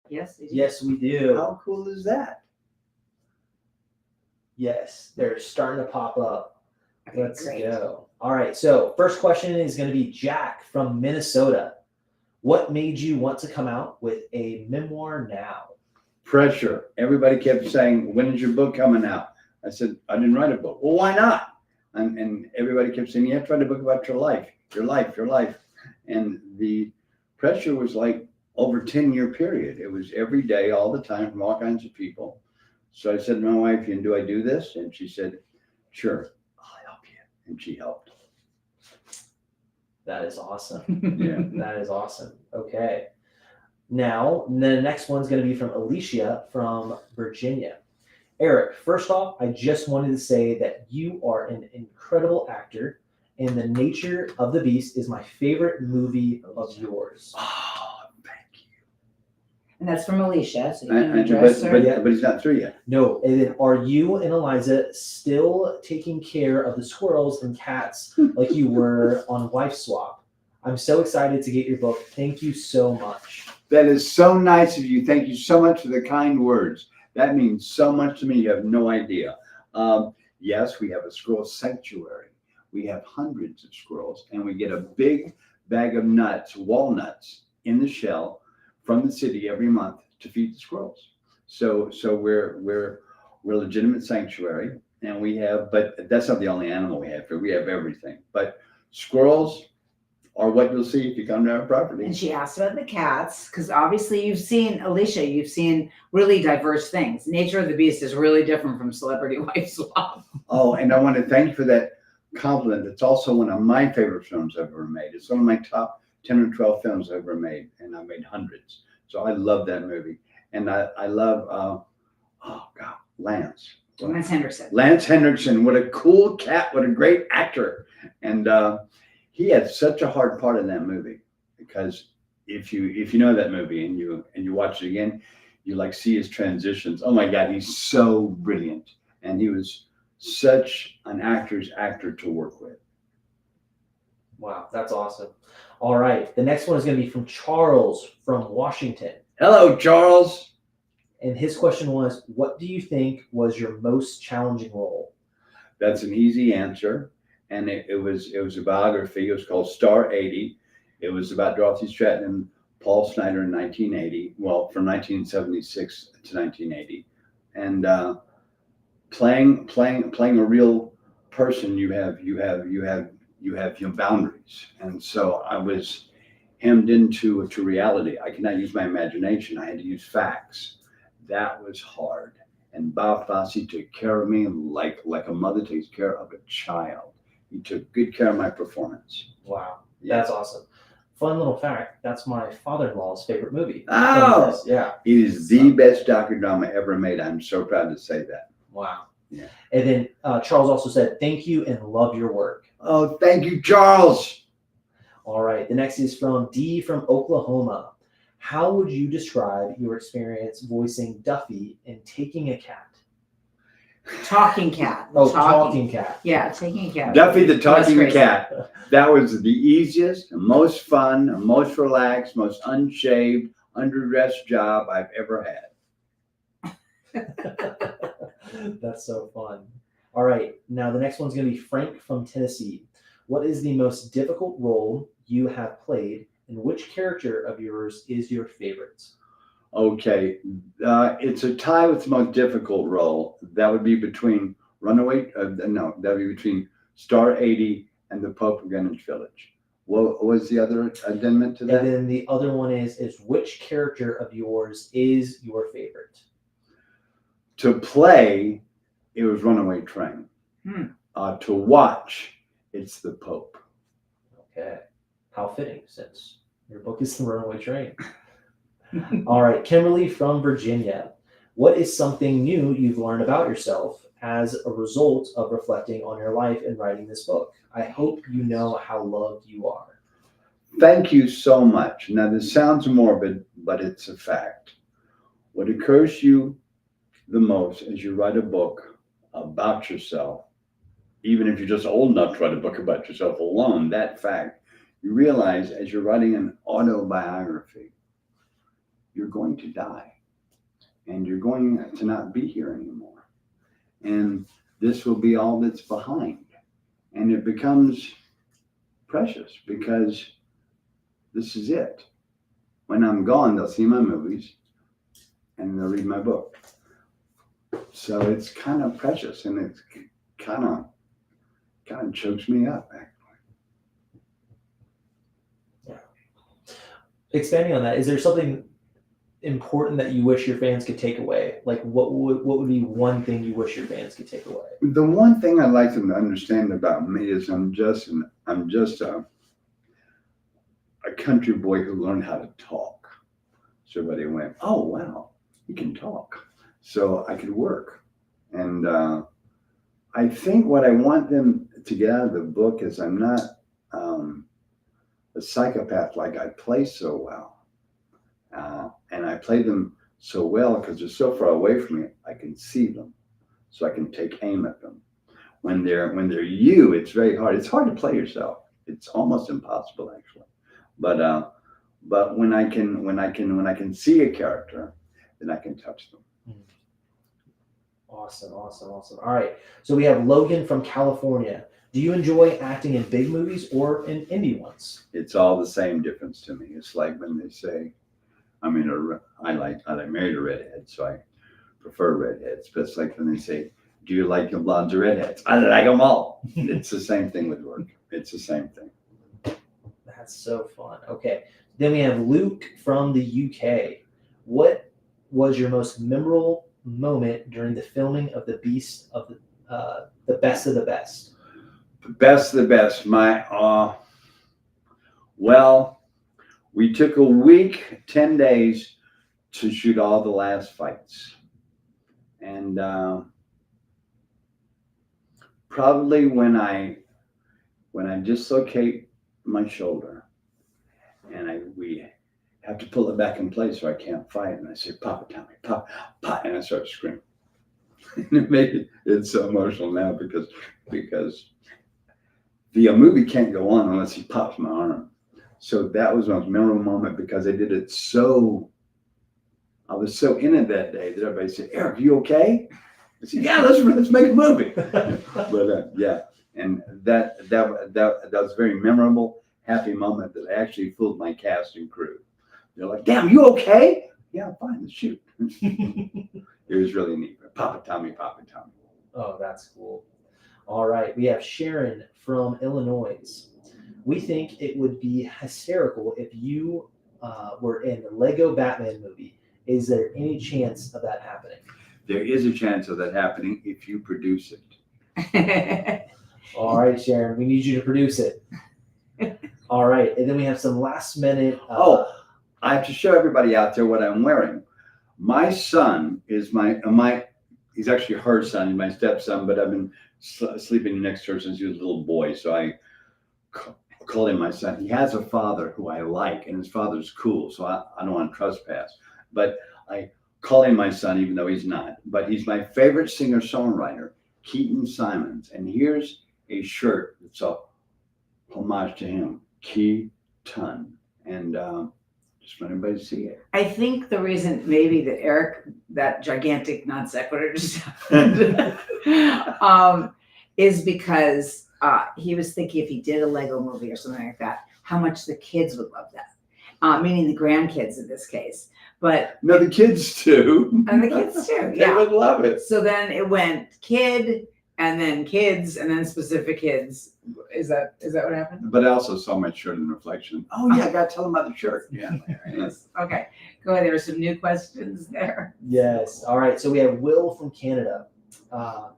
Yes, they do. Yes, we do. How cool is that? Yes, they're starting to pop up. Okay, Let's great. go. All right. So, first question is going to be Jack from Minnesota. What made you want to come out with a memoir now? Pressure. Everybody kept saying, when is your book coming out? I said, I didn't write a book. Well, why not? And everybody kept saying, you have to write a book about your life. And the pressure was like over a 10-year period. It was every day, all the time, from all kinds of people. So I said to my wife, do I do this? And she said, sure, I'll help you. And she helped. That is awesome. Yeah. That is awesome. Okay. Now, the next one's going to be from Alicia from Virginia. Eric, first off, I just wanted to say that you are an incredible actor, and The Nature of the Beast is my favorite movie of yours. Oh, thank you. And that's from Alicia, so you And- can and- address her. but he's not through yet. No, and then are you and Eliza still taking care of the squirrels and cats like you were on Wife Swap? I'm so excited to get your book. Thank you so much. That is so nice of you. Thank you so much for the kind words. That means so much to me. You have no idea. Yes, we have a squirrel sanctuary. We have hundreds of squirrels, and we get a big bag of nuts, walnuts in the shell from the city every month to feed the squirrels. So we're a legitimate sanctuary, and we have, but that's not the only animal we have here. We have everything. But squirrels are what you'll see if you come to our property. And she asked about the cats, because obviously you've seen really diverse things. Nature of the Beast is really different from Celebrity Wife Swap. Oh, and I want to thank you for that compliment. It's also one of my favorite films I've ever made. It's one of my top 10 or 12 films I've ever made, and I made hundreds. So I love that movie. And I love, Lance. Lance Henriksen. Lance Henriksen, what a cool cat, what a great actor. And he had such a hard part in that movie, because if you know that movie and you watch it again, you like see his transitions. Oh my God, he's so brilliant. And he was such an actor's actor to work with. Wow, that's awesome. All right, the next one is going to be from Charles from Washington. Hello, Charles. And his question was, what do you think was your most challenging role? That's an easy answer. And it was a biography. It was called Star 80. It was about Dorothy Stratton and Paul Snyder in 1980. Well, from 1976 to 1980. And playing a real person, you have your boundaries. And so I was hemmed into reality. I could not use my imagination. I had to use facts. That was hard. And Bob Fosse took care of me like a mother takes care of a child. He took good care of my performance. Wow, that's awesome. Fun little fact, that's my father-in-law's favorite movie. Oh! Yeah. It is the best docudrama ever made. I'm so proud to say that. Wow. Yeah. And then Charles also said, thank you and love your work. Oh, thank you, Charles. All right, the next is from D from Oklahoma. How would you describe your experience voicing Duffy in Taking a Cat? Talking cat. Oh, talking cat. Yeah, taking a cat. Duffy the Talking That's Cat. That was the easiest, most fun, most relaxed, most unshaved, underdressed job I've ever had. That's so fun. All right, now the next one's going to be Frank from Tennessee. What is the most difficult role you have played, and which character of yours is your favorite? Okay, it's a tie with the most difficult role. That would be between that would be between Star 80 and the Pope of Greenwich Village. What was the other addendum to that? And then the other one is which character of yours is your favorite? To play, it was Runaway Train. To watch, it's the Pope. Okay, how fitting, since your book is The Runaway Train. All right, Kimberly from Virginia. What is something new you've learned about yourself as a result of reflecting on your life and writing this book? I hope you know how loved you are. Thank you so much. Now, this sounds morbid, but it's a fact. What occurs to you the most as you write a book about yourself, even if you're just old enough to write a book about yourself alone, that fact, you realize as you're writing an autobiography, you're going to die and you're going to not be here anymore. And this will be all that's behind. And it becomes precious because this is it. When I'm gone, they'll see my movies and they'll read my book. So it's kind of precious, and it's kind of chokes me up, actually. Expanding on that, is there something important that you wish your fans could take away? Like, what would be one thing you wish your fans could take away? The one thing I'd like them to understand about me is I'm just a country boy who learned how to talk. So everybody went, oh wow, he can talk. So I could work. And I think what I want them to get out of the book is I'm not a psychopath. Like, I play so well. And I play them so well because they're so far away from me, I can see them. So I can take aim at them. When they're you, it's very hard. It's hard to play yourself. It's almost impossible, actually. But when I can see a character, then I can touch them. Awesome. All right. So we have Logan from California. Do you enjoy acting in big movies or in indie ones? It's all the same difference to me. It's like when they say, I married a redhead, so I prefer redheads. But it's like when they say, do you like the blondes or redheads? I like them all. It's the same thing with work. It's the same thing. That's so fun. Okay. Then we have Luke from the UK. What was your most memorable moment during the filming of the Beast of the Best of the Best? The best of the best. Well, we took a week, 10 days to shoot all the last fights. And probably when I dislocate my shoulder and we have to pull it back in place so I can't fight, and I say, Papa, Tommy, Papa, Papa, and I start screaming. And it's so emotional now because the movie can't go on unless he pops my arm. So that was the most memorable moment because I did it I was so in it that day that everybody said, Eric, you okay? I said, yeah, let's make a movie. But yeah, and that was a very memorable, happy moment that I actually fooled my cast and crew. They're like, damn, you okay? Yeah, I'm fine, let's shoot. It was really neat. Papa Tommy, Papa Tommy. Oh, that's cool. All right. We have Sharon from Illinois. We think it would be hysterical if you were in the Lego Batman movie. Is there any chance of that happening? There is a chance of that happening if you produce it. All right, Sharon, we need you to produce it. All right. And then we have some last minute. I have to show everybody out there what I'm wearing. My son is he's actually her son, he's my stepson, but I've been sleeping next to her since he was a little boy. So I call him my son. He has a father who I like, and his father's cool. So I don't want to trespass, but I call him my son, even though he's not. But he's my favorite singer-songwriter, Keaton Simons. And here's a shirt that's a homage to him, Keaton. And just want everybody to see it. I think the reason maybe that Eric, that gigantic non sequitur just happened, is because he was thinking if he did a Lego movie or something like that, how much the kids would love that, meaning the grandkids in this case. But no, the kids too. And the kids too, yeah. They would love it. So then it went kid, and then kids, and then specific kids. Is that what happened? But I also saw my shirt in reflection. Oh yeah, I gotta tell them about the shirt. Yeah. Yes. Okay. Go ahead. There were some new questions there. Yes. All right. So we have Will from Canada.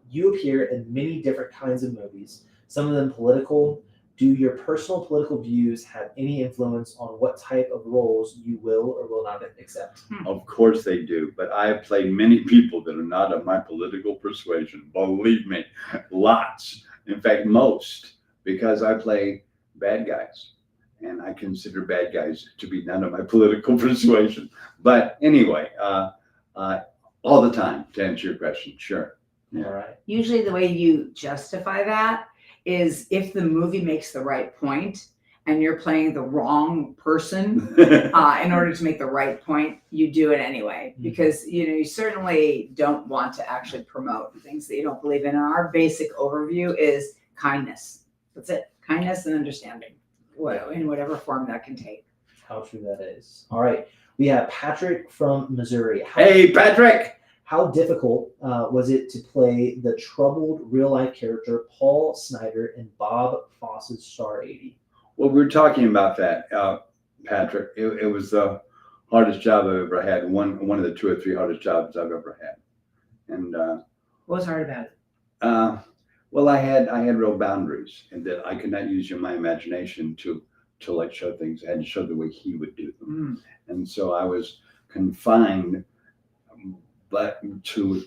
You appear in many different kinds of movies, some of them political. Do your personal political views have any influence on what type of roles you will or will not accept? Of course they do, but I have played many people that are not of my political persuasion. Believe me, lots. In fact, most, because I play bad guys, and I consider bad guys to be none of my political persuasion. But anyway, all the time, to answer your question, sure. Yeah. All right. Usually the way you justify that is if the movie makes the right point and you're playing the wrong person in order to make the right point, you do it anyway, because you certainly don't want to actually promote things that you don't believe in. And our basic overview is kindness. That's it. Kindness and understanding, in whatever form that can take. How true that is. All right. We have Patrick from Missouri. Hey, Patrick. How difficult was it to play the troubled real-life character Paul Snyder in Bob Fosse's Star 80? Well, we were talking about that, Patrick. It was the hardest job I've ever had. One of the 2 or 3 hardest jobs I've ever had. And what was hard about it? well, I had real boundaries, and that I could not use my imagination to like show things. I had to show the way he would do them, and so I was confined, but to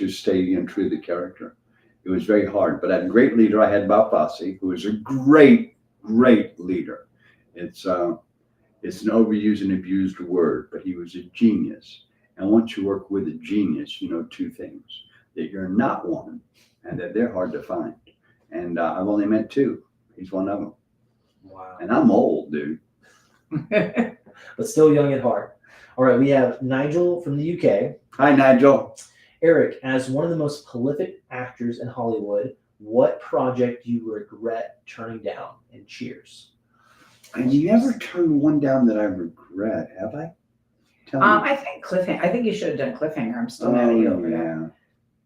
stay true to the character. It was very hard, but I had a great leader. I had Bob Fosse, who was a great leader. It's an overused and abused word, but he was a genius. And once you work with a genius, you know 2 things: that you're not one, and that they're hard to find. And I've only met 2. He's one of them. Wow. And I'm old, dude. But still young at heart. All right, we have Nigel from the UK. Hi, Nigel. Eric, as one of the most prolific actors in Hollywood, what project do you regret turning down? And cheers. I never turned one down that I regret, have I? Tell me. I think Cliffhanger. I think you should have done Cliffhanger. I'm still mad at you over that.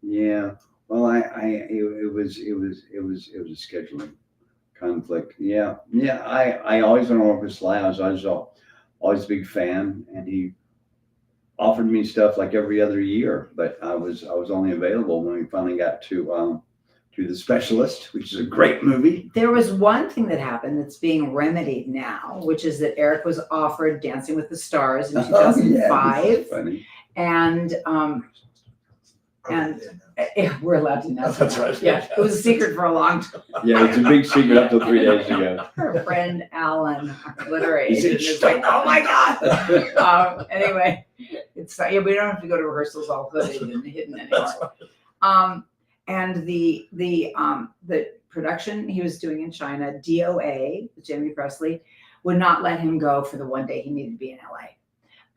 Yeah. Well, it was a scheduling conflict. Yeah. I always want to work with Sly. I was always a big fan, and he offered me stuff like every other year, but I was only available when we finally got to The Specialist, which is a great movie. There was one thing that happened that's being remedied now, which is that Eric was offered Dancing with the Stars in 2005, Funny. and we're allowed to know. That's right. Yeah, it was a secret for a long time. Yeah, it's a big secret up till 3 days ago. Our friend Alan, our literary He said, agent, is like, "Oh my god!" Anyway, it's we don't have to go to rehearsals all hooded and hidden anymore. And the production he was doing in China, DOA, Jamie Presley, would not let him go for the one day he needed to be in LA.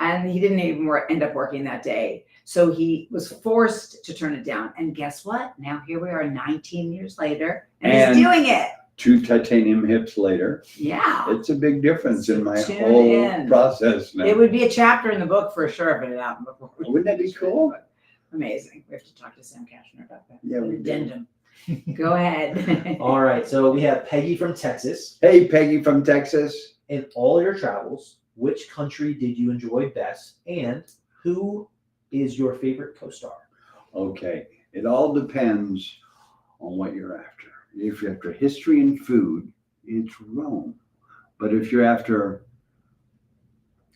And he didn't even end up working that day. So he was forced to turn it down. And guess what? Now here we are 19 years later, and he's doing it. 2 titanium hips later. Yeah. It's a big difference in my Tune whole in. process now. It would be a chapter in the book for sure if it had happened before. Wouldn't that be cool? Amazing. We have to talk to Sam Kashner about that. Yeah, we do. Addendum. Go ahead. All right, so we have Peggy from Texas. Hey, Peggy from Texas. In all your travels, which country did you enjoy best, and who is your favorite co-star? Okay, it all depends on what you're after. If you're after history and food, it's Rome. But if you're after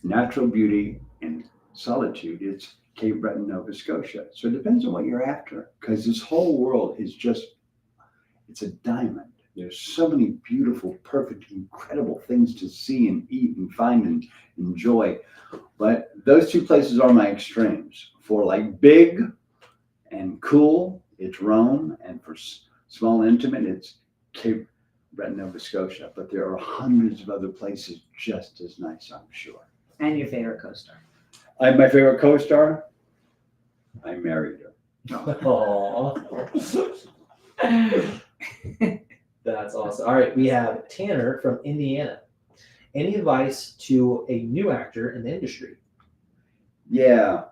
natural beauty and solitude, it's Cape Breton, Nova Scotia. So it depends on what you're after, because this whole world is it's a diamond. There's so many beautiful, perfect, incredible things to see and eat and find and enjoy. But those 2 places are my extremes. For like big and cool, it's Rome. And for small and intimate, it's Cape Breton, Nova Scotia. But there are hundreds of other places just as nice, I'm sure. And your favorite co-star? I have my favorite co-star. I married her. Aww. That's awesome. All right, we have Tanner from Indiana. Any advice to a new actor in the industry? Yeah.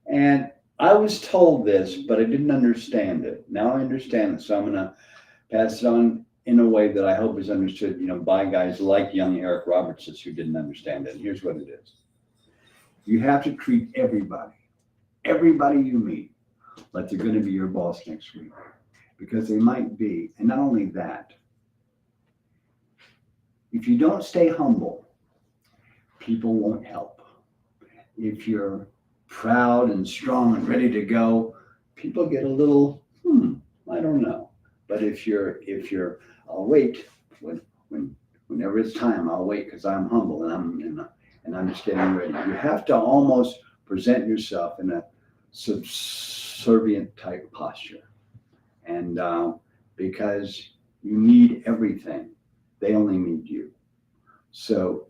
And I was told this, but I didn't understand it. Now I understand it, so I'm going to pass it on in a way that I hope is understood, by guys like young Eric Robertson who didn't understand it. And here's what it is. You have to treat everybody you meet, like they're going to be your boss next week. Because they might be. And not only that, if you don't stay humble, people won't help. If you're proud and strong and ready to go, people get a little, I don't know. But if you're, I'll wait whenever it's time, I'll wait because I'm humble and I'm just getting ready. You have to almost present yourself in a subservient type posture. And because you need everything They only need you. So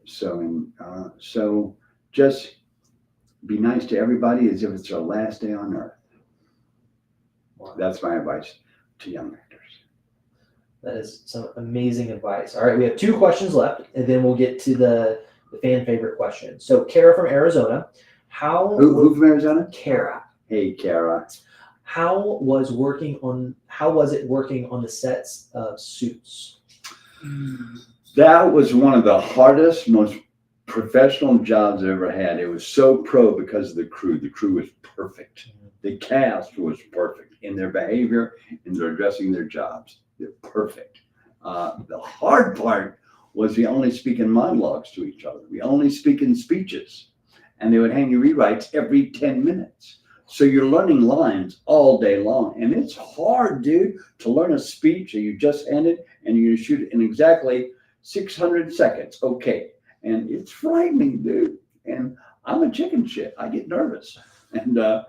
just be nice to everybody as if it's their last day on earth. Wow. That's my advice to young actors. That is some amazing advice. All right, we have 2 questions left, and then we'll get to the fan favorite question. So, Kara from Arizona, Who from Arizona? Kara. Hey, Kara. How was it working on the sets of Suits? That was one of the hardest, most professional jobs I ever had. It was so pro because of the crew. The crew was perfect. The cast was perfect in their behavior, in their addressing their jobs. They're perfect. The hard part was we only speak in monologues to each other. We only speak in speeches. And they would hand you rewrites every 10 minutes. So you're learning lines all day long. And it's hard, dude, to learn a speech that you just ended and you're going to shoot it in exactly 600 seconds. Okay. And it's frightening, dude. And I'm a chicken shit. I get nervous. And I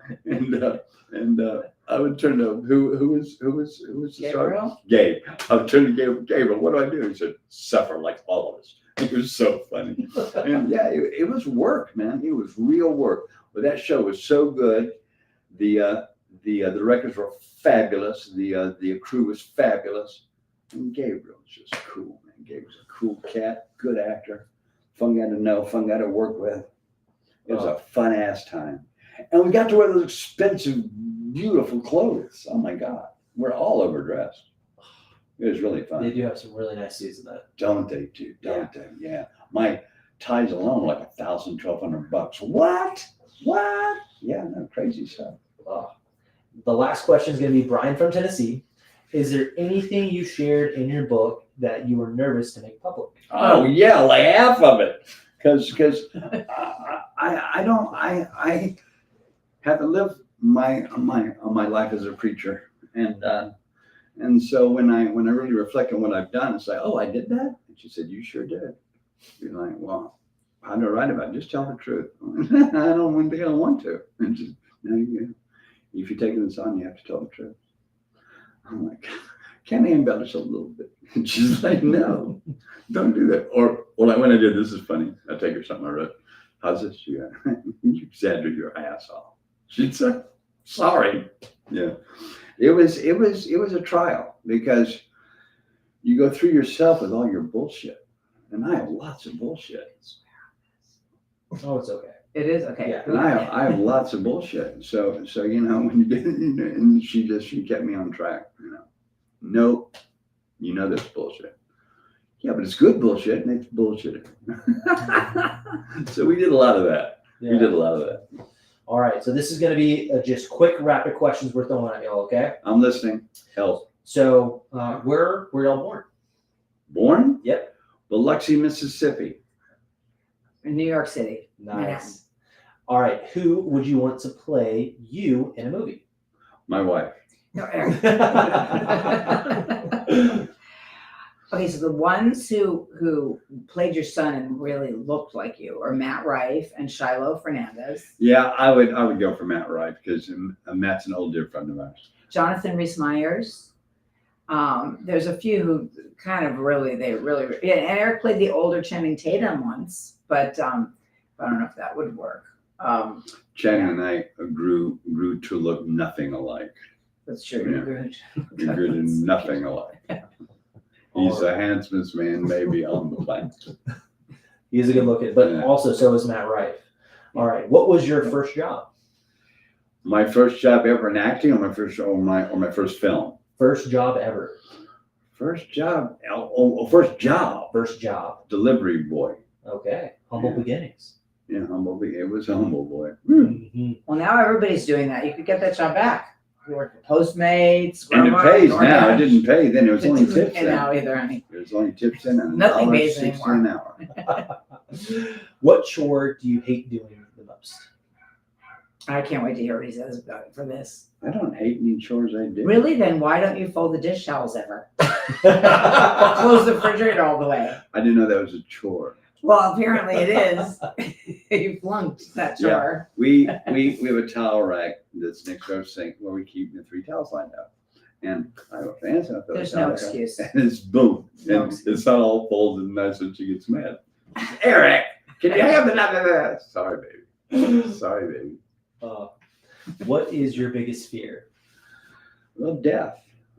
would turn to who was the star? Gabriel? Gabe. I would turn to Gabriel, what do I do? He said, suffer like all of us. It was so funny. And yeah, it was work, man. It was real work. But that show was so good. The directors were fabulous. The crew was fabulous. And Gabriel was just cool, man. Gabe was a cool cat, good actor, fun guy to know, fun guy to work with. It was a fun ass time. And we got to wear those expensive, beautiful clothes. Oh my God. We're all overdressed. It was really fun. They do have some really nice suits in that. Don't they, dude? Don't they? Yeah. My ties alone were like $1,000, $1,200. What? Yeah, no, crazy stuff. Oh. The last question is going to be Brian from Tennessee. Is there anything you shared in your book that you were nervous to make public? Oh yeah, like half of it, because I had to live my life as a preacher, and so when I really reflect on what I've done, it's like, oh, I did that. And she said, you sure did. You're like, well, how do I write about it? Just tell the truth. I don't think I want to. And just, if you're taking this on, you have to tell the truth. I'm like, can I embellish a little bit? And she's like, no, don't do that. Or like when I did, this is funny. I take her something I wrote. How's this? You exaggerated your ass off. She'd say, sorry. Yeah. It was a trial because you go through yourself with all your bullshit. And I have lots of bullshit. Oh, it's okay. It is okay. Yeah. And I have lots of bullshit. So when you get, and she kept me on track. Nope, this bullshit. Yeah, but it's good bullshit and it's bullshit. So we did a lot of that. Yeah. We did a lot of that. All right, so this is going to be just quick, rapid questions we're throwing at y'all. Okay. I'm listening. Help. So where were y'all born? Born? Yep. Biloxi, Mississippi. In New York City. Nice. Manhattan. All right, who would you want to play you in a movie? My wife. No, Eric. Okay, so the ones who played your son and really looked like you are Matt Rife and Shiloh Fernandez. Yeah, I would go for Matt Rife because Matt's an old dear friend of ours. Jonathan Rhys-Meyers. There's a few who kind of really, and Eric played the older Channing Tatum once, but I don't know if that would work. Channing and I grew to look nothing alike. That's true. Yeah. We grew to nothing alike. He's the handsomest man maybe on the planet. He's a good looking, but Yeah. also so is Matt Rife. All right, what was your first job? My first job ever in acting, or my first film. First job ever. First job. First job. First job. Delivery boy. Okay. Humble Yeah. beginnings. Yeah, humble. It was a humble boy. Mm-hmm. Well, now everybody's doing that. You could get that job back. You work for Postmates. And it Walmart, pays now. It DoorDash. didn't pay then. It was only tips And then. now either, honey. It was only tips in and Nothing pays $1.60 anymore. an hour. What chore do you hate doing the most? I can't wait to hear what he says about it for this. I don't hate any chores I do. Really? Then why don't you fold the dish towels ever? Or close the refrigerator all the way? I didn't know that was a chore. Well, apparently it is. You flunked that chore. We have a towel rack that's next to our sink where we keep the 3 towels lined up. And I have a fan, so I thought, There's no excuse. And it's boom. No And excuse. it's not all folded and nice and she gets mad. Eric, can you have the Sorry, baby. Sorry, baby. What is your biggest fear? Well, death.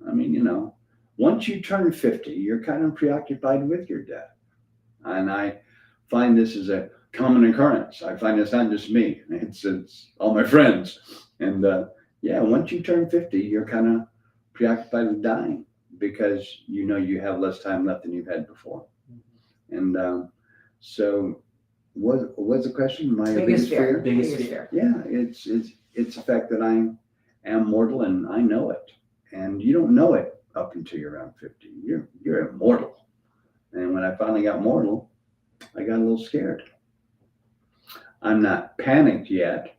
I mean, you know, once you turn 50, you're kind of preoccupied with your death. And I find this is a common occurrence. I find it's not just me, it's all my friends. And yeah, once you turn 50, you're kind of preoccupied with dying because you know you have less time left than you've had before. And so what was the question? My biggest fear? Biggest fear. Yeah, it's the fact that I am mortal and I know it. And you don't know it up until you're around 50. You're immortal. And when I finally got mortal, I got a little scared. I'm not panicked yet,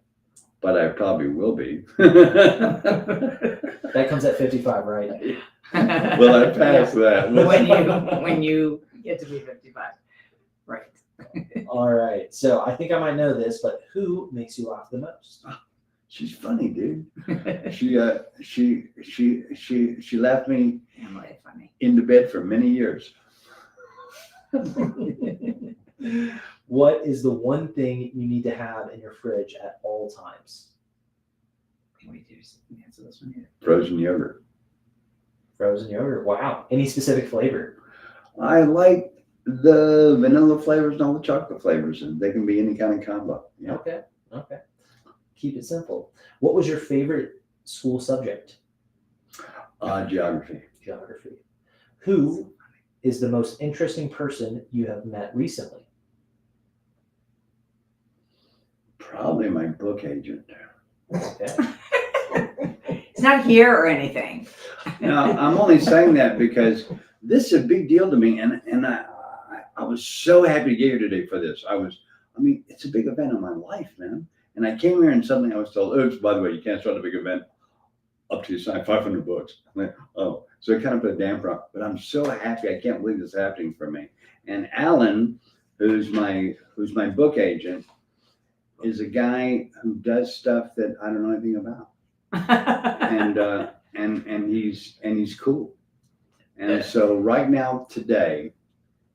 but I probably will be. That comes at 55, right? Will I pass that? when you get to be 55. Right. Oh, All right. So I think I might know this, but who makes you laugh the most? She's funny, dude. She left me Emily, funny. into bed for many years. What is the one thing you need to have in your fridge at all times? Can we answer this one here? Frozen yogurt. Frozen yogurt. Wow. Any specific flavor? I like the vanilla flavors and all the chocolate flavors, and they can be any kind of combo. Yeah. Okay. Keep it simple. What was your favorite school subject? Geography. Geography. Who is the most interesting person you have met recently? Probably my book agent. Okay. It's not here or anything. Now, I'm only saying that because this is a big deal to me, and I was so happy to get here today for this. I mean, it's a big event in my life, man. And I came here and suddenly I was told, oops, by the way, you can't start a big event up to you sign 500 books. I'm like, oh, so it kind of put a damper on. But I'm so happy. I can't believe this is happening for me. And Alan, who's my book agent, is a guy who does stuff that I don't know anything about. And he's cool. And so right now, today,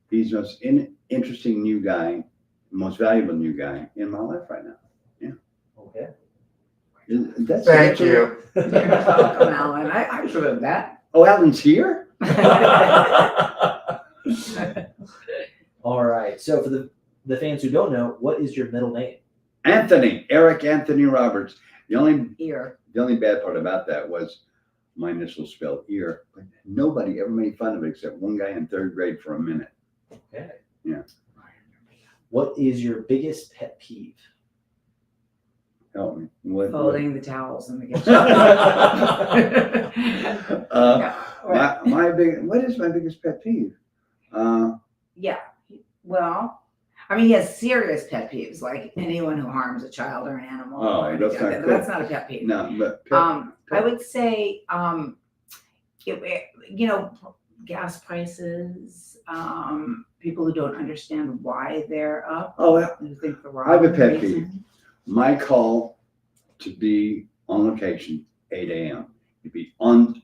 he's the most interesting new guy, most valuable new guy in my life right now. Yeah. Okay. Thank you. You're welcome, Alan. I approve of that. Oh, Alan's here? All right. So for the fans who don't know, what is your middle name? Eric Anthony Roberts. The only Ear. bad part about that was my initial spell, ear. But nobody ever made fun of it except one guy in third grade for a minute. Okay. Yeah. What is your biggest pet peeve? Help me. What? Folding the towels in the kitchen. What is my biggest pet peeve? Yeah. Well, I mean, he has serious pet peeves, like anyone who harms a child or an animal. Oh, or that's anything. not But cool. that's not a pet peeve. No, but I would say, gas prices, people who don't understand why they're up. oh, Who think the I have a wrong pet reason. my call to be on location 8 a.m. You'd be on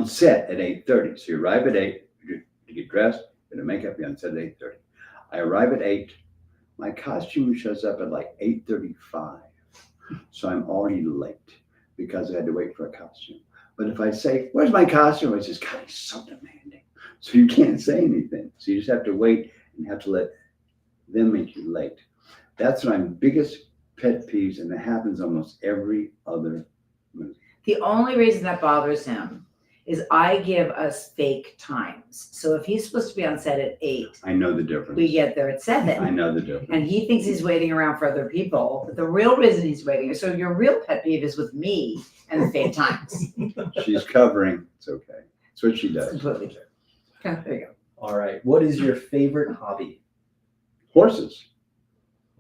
set at 8:30. So you arrive at 8, you get dressed, get a makeup, you're on set at 8:30. I arrive at 8. My costume shows up at like 8:35. So I'm already late because I had to wait for a costume. But if I say, where's my costume? It's just, God, he's so demanding. So you can't say anything. So you just have to wait and have to let them make you late. That's my biggest pet peeves, and it happens almost every other movie. The only reason that bothers him is I give us fake times. So if he's supposed to be on set at 8, I know the difference. we get there at 7. I know the difference. And he thinks he's waiting around for other people. But the real reason he's waiting, so your real pet peeve is with me and the fake times. She's covering. It's okay. It's what she It's does. completely true. Okay, there you go. All right. What is your favorite hobby? Horses.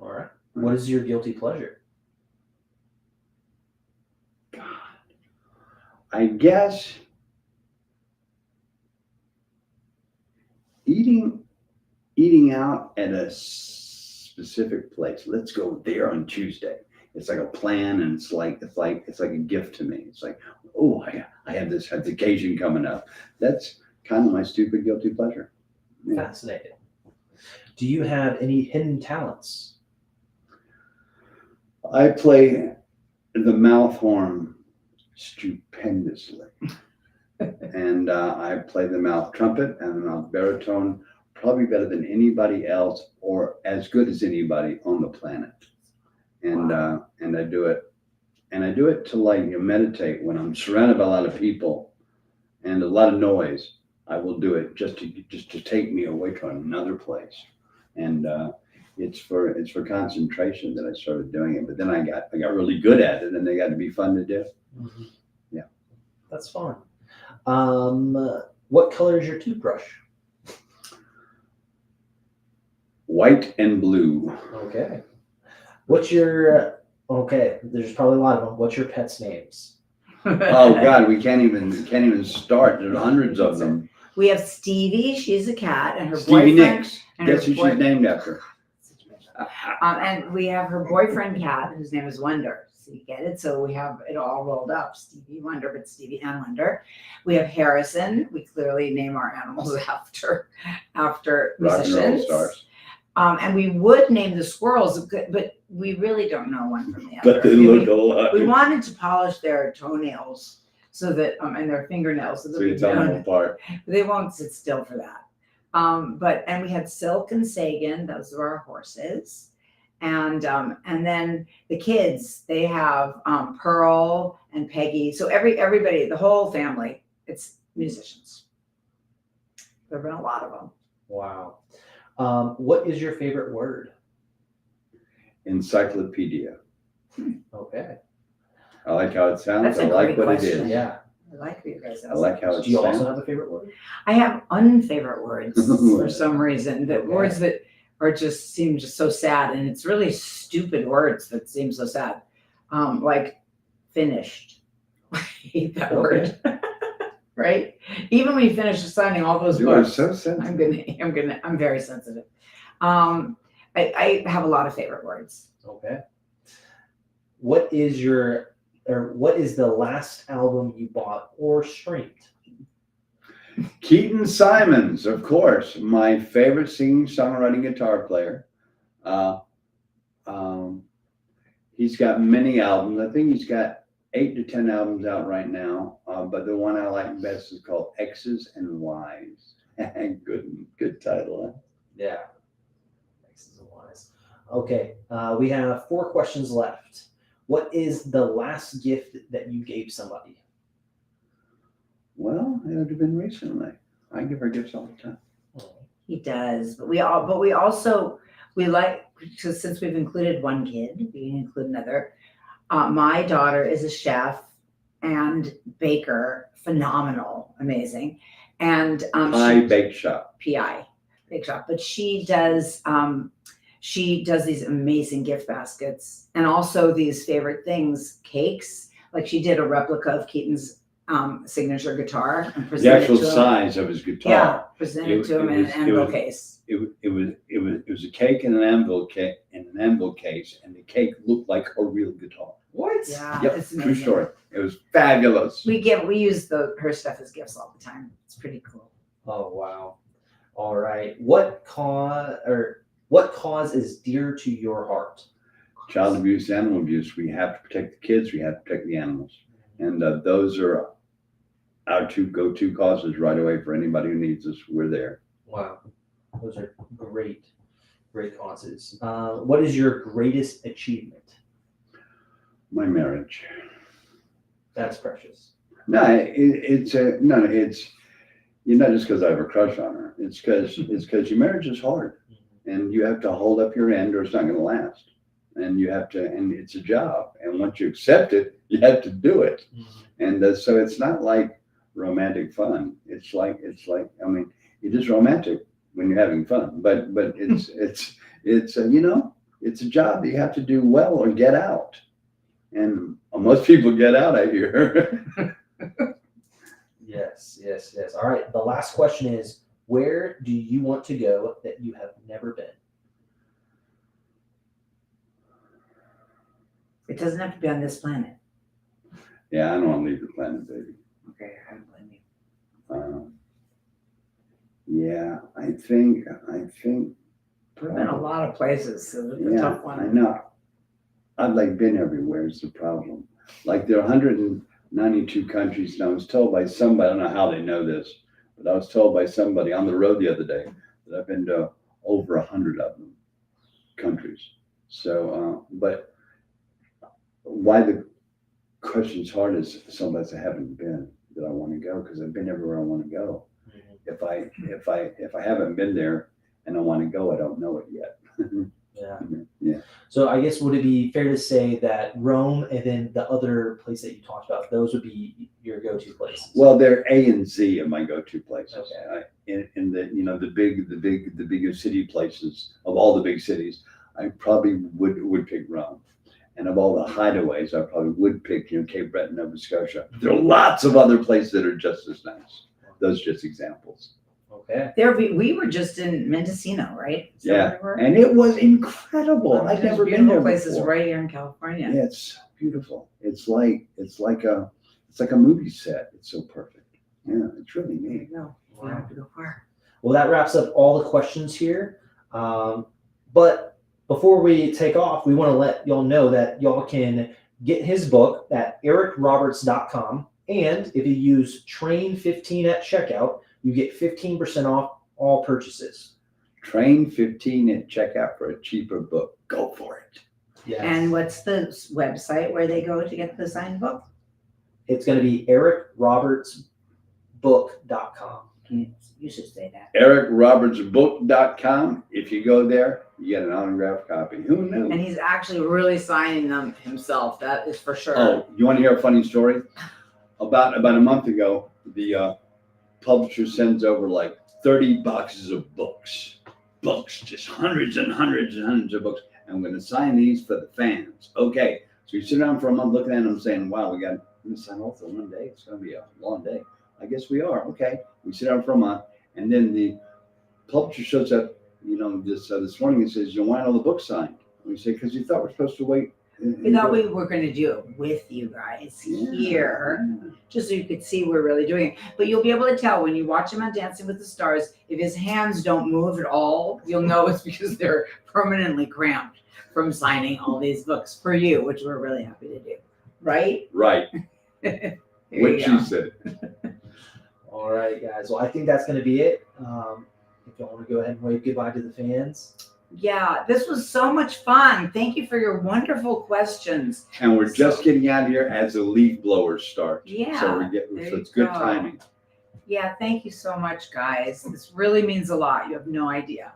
All right. What is your guilty pleasure? I guess eating out at a specific place. Let's go there on Tuesday. it's like a plan, and it's like a gift to me. It's like, oh, I have this occasion coming up. That's kind of my stupid guilty pleasure. Yeah. Fascinating. Do you have any hidden talents? I play the mouth horn stupendously. And I play the mouth trumpet and the mouth baritone probably better than anybody else, or as good as anybody on the planet. And and I do it to like meditate when I'm surrounded by a lot of people and a lot of noise. I will do it just to take me away to another place. And it's for concentration that I started doing it. But then I got really good at it, and they got to be fun to do. Mm-hmm. Yeah, that's fun. What color is your toothbrush? White and blue. Okay. What's your okay? There's probably a lot of them. What's your pets' names? Oh God, we can't even start. There's hundreds of them. We have Stevie. She's a cat, and her Stevie boyfriend. Nicks. Guess who she's named after? And we have her boyfriend cat, whose name is Wonder. So you get it. So we have it all rolled up: Stevie Wonder, but Stevie and Wonder. We have Harrison. We clearly name our animals after Rock and roll musicians. stars. And we would name the squirrels, but we really don't know one from the other. But they look alike. We wanted to polish their toenails so that and their fingernails so that So you tell them apart. they won't sit still for that. And we had Silk and Sagan; those are our horses, and then the kids, they have Pearl and Peggy. So everybody, the whole family, it's musicians. There've been a lot of them. Wow. What is your favorite word? Encyclopedia. Okay. I like how it sounds. That's a I like great what question. it is. Yeah. I like you guys. I like how it Do you sounds. also have a favorite word? I have unfavorite words for some reason. That Okay. words that are seem so sad, and it's really stupid words that seem so sad. Like finished. I hate that word. Right? Even when you finish signing all those You are books, so sensitive. I'm very sensitive. I have a lot of favorite words. Okay. What is the last album you bought or streamed? Keaton Simons, of course, my favorite singing, songwriting, guitar player. He's got many albums. I think he's got 8 to 10 albums out right now. But the one I like best is called X's and Y's. Good title, huh? Yeah. X's and Y's. Okay. We have 4 questions left. What is the last gift that you gave somebody? Well, it would have been recently. I give her gifts all the time. He does, but we also like, because since we've included one kid, we can include another. My daughter is a chef and baker, phenomenal, amazing, and Bake Shop. PI bake shop. But she does these amazing gift baskets, and also these favorite things, cakes. Like she did a replica of Keaton's signature guitar and The presented actual it to him. size of his guitar. Yeah, presented to him in an envelope case. It was a cake in an envelope case, and the cake looked like a real guitar. What? Yeah, Yep, it's true amazing. story. It was fabulous. We use her stuff as gifts all the time. It's pretty cool. Oh wow. All right. What cause is dear to your heart? Child abuse, animal abuse. We have to protect the kids. We have to protect the animals, and those are our 2 go-to causes right away for anybody who needs us. We're there. Wow. Those are great causes. What is your greatest achievement? My marriage. That's precious. No, it's not just because I have a crush on her. It's because your marriage is hard, and you have to hold up your end, or it's not going to last. And and it's a job. And once you accept it, you have to do it. And so it's not like romantic fun. It's like I mean, it is romantic when you're having fun, but it's it's a job that you have to do well or get out. And most people get out, I hear. Yes. All right. The last question is, where do you want to go that you have never been? It doesn't have to be on this planet. Yeah, I don't want to leave the planet, baby. Okay, I don't blame you. Yeah, I think. We've been a lot of places, so it's a Yeah, tough I one. know. I've like been everywhere is the problem. Like there are 192 countries, and I was told by somebody, I don't know how they know this, but I was told by somebody on the road the other day that I've been to over 100 of them countries. So, but why the question's hard is sometimes I haven't been that I want to go because I've been everywhere I want to go. If I haven't been there and I want to go, I don't know it yet. Yeah. So I guess would it be fair to say that Rome and then the other place that you talked about, those would be your go-to places? Well, they're A and Z of my go-to places. Okay. In the the bigger city places of all the big cities, I probably would pick Rome. And of all the hideaways, I probably would pick Cape Breton, Nova Scotia. There are lots of other places that are just as nice. Those are just examples. Okay. We were just in Mendocino, right? Is that Yeah, where we were? and it was incredible. I've There's never been beautiful there places before. right here in California. Yeah, it's so beautiful. It's like a movie set. It's so perfect. Yeah, it's really There you neat. go. You don't have to go far. Well, that wraps up all the questions here. But before we take off, we want to let y'all know that y'all can get his book at ericroberts.com. And if you use Train15 at checkout, you get 15% off all purchases. Train 15 at checkout for a cheaper book. Go for it. Yes. And what's the website where they go to get the signed book? It's going to be ericrobertsbook.com. You should say that. ericrobertsbook.com. If you go there, you get an autographed copy. Who knew? And he's actually really signing them himself. That is for sure. Oh, you want to hear a funny story? About a month ago, the publisher sends over like 30 boxes of books, just hundreds and hundreds and hundreds of books. I'm going to sign these for the fans. Okay, so we sit down for a month looking at them, saying, "Wow, we're going to sign all for one day. It's going to be a long day." I guess we are. Okay, we sit down for a month, and then the publisher shows up, this morning and says, "You want all the books signed?" And we say, "Because you thought we're supposed to wait." We thought we were going to do it with you guys here, just so you could see we're really doing it. But you'll be able to tell when you watch him on Dancing with the Stars, if his hands don't move at all, you'll know it's because they're permanently cramped from signing all these books for you, which we're really happy to do. Right? Right. There What you she go. said. All right, guys. Well, I think that's going to be it. If y'all want to go ahead and wave goodbye to the fans. Yeah, this was so much fun. Thank you for your wonderful questions. And we're just getting out of here as the leaf blowers start. Yeah, So there it's you good go. timing. Yeah, thank you so much, guys. This really means a lot. You have no idea.